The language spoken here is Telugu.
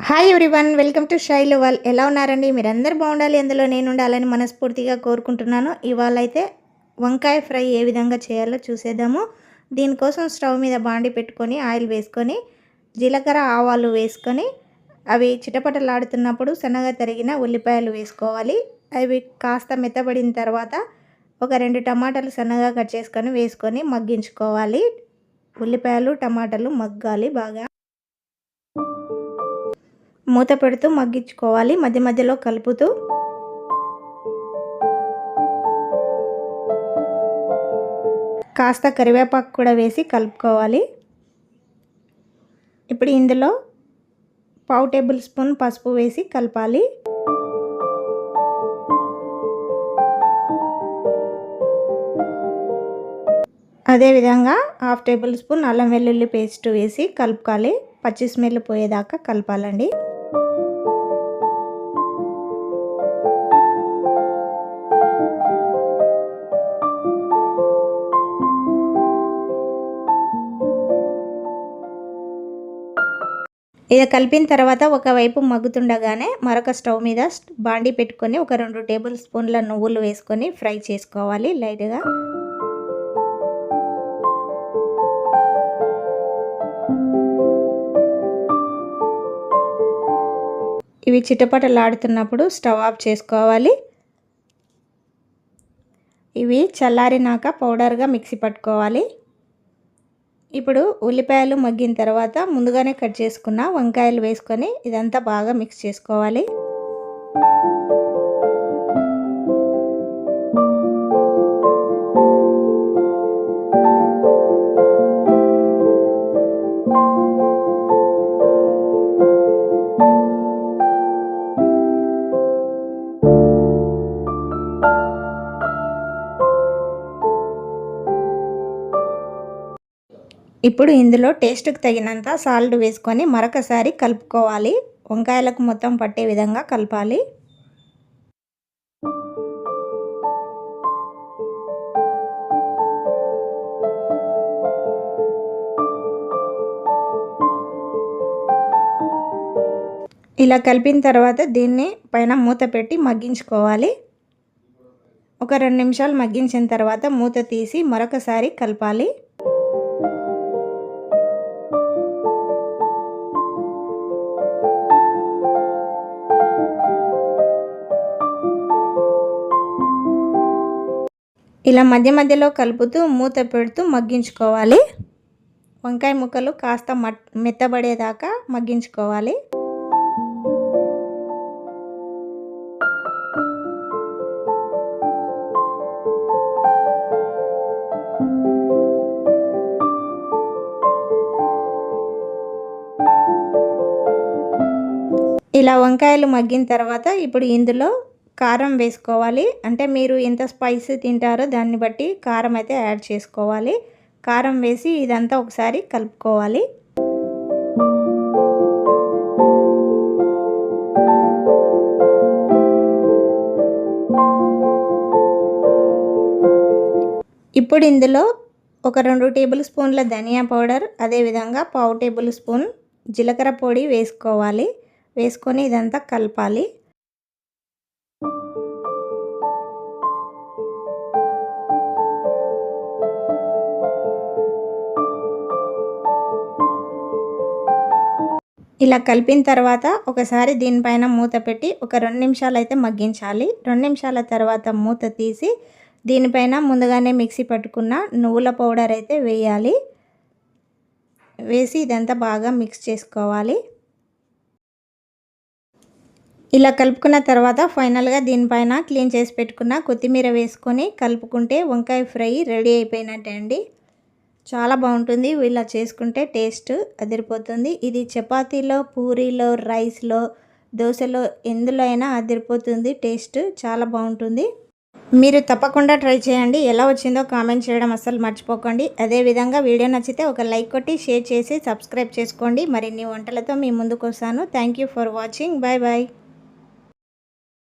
Hi everyone, welcome to Shailu wall. ఎలా ఉన్నారండి? మీరందరూ బాగుండాలి, అందులో నేను ఉండాలని మనస్ఫూర్తిగా కోరుకుంటున్నాను. ఇవాళ అయితే వంకాయ ఫ్రై ఏ విధంగా చేయాలో చూసేద్దాము. దీనికోసం స్టవ్ మీద బాండి పెట్టుకొని ఆయిల్ వేసుకొని జీలకర్ర ఆవాలు వేసుకొని అవి చిటపటలాడుతున్నప్పుడు సన్నగా తరిగిన ఉల్లిపాయలు వేసుకోవాలి. అవి కాస్త మెత్తబడిన తర్వాత ఒక 2 టమాటాలు సన్నగా కట్ చేసుకొని వేసుకొని మగ్గించుకోవాలి. ఉల్లిపాయలు టమాటాలు మగ్గాలి బాగా. మూత పెడుతూ మగ్గించుకోవాలి, మధ్య మధ్యలో కలుపుతూ. కాస్త కరివేపాకు కూడా వేసి కలుపుకోవాలి. ఇప్పుడు ఇందులో 1/2 టేబుల్ స్పూన్ పసుపు వేసి కలపాలి. అదేవిధంగా 1/2 టేబుల్ స్పూన్ అల్లం వెల్లుల్లి పేస్ట్ వేసి కలుపుకోవాలి. పచ్చి స్మెల్ పోయేదాకా కలపాలండి. ఇది కలిపిన తర్వాత ఒకవైపు మగ్గుతుండగానే మరొక స్టవ్ మీద బాండి పెట్టుకొని ఒక 2 టేబుల్ స్పూన్ల నువ్వులు వేసుకొని ఫ్రై చేసుకోవాలి లైట్గా. ఇవి చిటపటలాడుతున్నప్పుడు స్టవ్ ఆఫ్ చేసుకోవాలి. ఇవి చల్లారినాక పౌడర్గా మిక్సీ పట్టుకోవాలి. ఇప్పుడు ఉల్లిపాయలు మగ్గిన తర్వాత ముందుగానే కట్ చేసుకున్న వంకాయలు వేసుకొని ఇదంతా బాగా మిక్స్ చేసుకోవాలి. ఇప్పుడు ఇందులో టేస్ట్కి తగినంత సాల్ట్ వేసుకొని మరొకసారి కలుపుకోవాలి. వంకాయలకు మొత్తం పట్టే విధంగా కలపాలి. ఇలా కలిపిన తర్వాత దీన్ని పైన మూత పెట్టి మగ్గించుకోవాలి. ఒక 2 నిమిషాలు మగ్గించిన తర్వాత మూత తీసి మరొకసారి కలపాలి. ఇలా మధ్య మధ్యలో కలుపుతూ మూత పెడుతూ మగ్గించుకోవాలి. వంకాయ ముక్కలు కాస్త మెత్తబడేదాకా మగ్గించుకోవాలి. ఇలా వంకాయలు మగ్గిన తర్వాత ఇప్పుడు ఇందులో కారం వేసుకోవాలి. అంటే మీరు ఎంత స్పైసీ తింటారో దాన్ని బట్టి కారం అయితే యాడ్ చేసుకోవాలి. కారం వేసి ఇదంతా ఒకసారి కలుపుకోవాలి. ఇప్పుడు ఇందులో ఒక 2 టేబుల్ స్పూన్ల ధనియా పౌడర్, అదేవిధంగా 1/2 టేబుల్ స్పూన్ జీలకర్ర పొడి వేసుకోవాలి. వేసుకొని ఇదంతా కలపాలి. ఇలా కలిపిన తర్వాత ఒకసారి దీనిపైన మూత పెట్టి ఒక 2 నిమిషాలు అయితే మగ్గించాలి. 2 నిమిషాల తర్వాత మూత తీసి దీనిపైన ముందుగానే మిక్సీ పట్టుకున్న నువ్వుల పౌడర్ అయితే వేయాలి. వేసి ఇదంతా బాగా మిక్స్ చేసుకోవాలి. ఇలా కలుపుకున్న తర్వాత ఫైనల్గా దీనిపైన క్లీన్ చేసి పెట్టుకున్న కొత్తిమీర వేసుకొని కలుపుకుంటే వంకాయ ఫ్రై రెడీ అయిపోయినట్టే అండి. చాలా బాగుంటుంది. ఇలా చేసుకుంటే టేస్ట్ అదిరిపోతుంది. ఇది చపాతీలో, పూరీలో, రైస్లో, దోశలో ఎందులో అయినా అదిరిపోతుంది. టేస్ట్ చాలా బాగుంటుంది. మీరు తప్పకుండా ట్రై చేయండి. ఎలా వచ్చిందో కామెంట్ చేయడం అస్సలు మర్చిపోకండి. అదేవిధంగా వీడియో నచ్చితే ఒక లైక్ కొట్టి షేర్ చేసి సబ్స్క్రైబ్ చేసుకోండి. మరిన్ని వంటలతో మీ ముందుకు వస్తాను. Thank you for watching. Bye bye.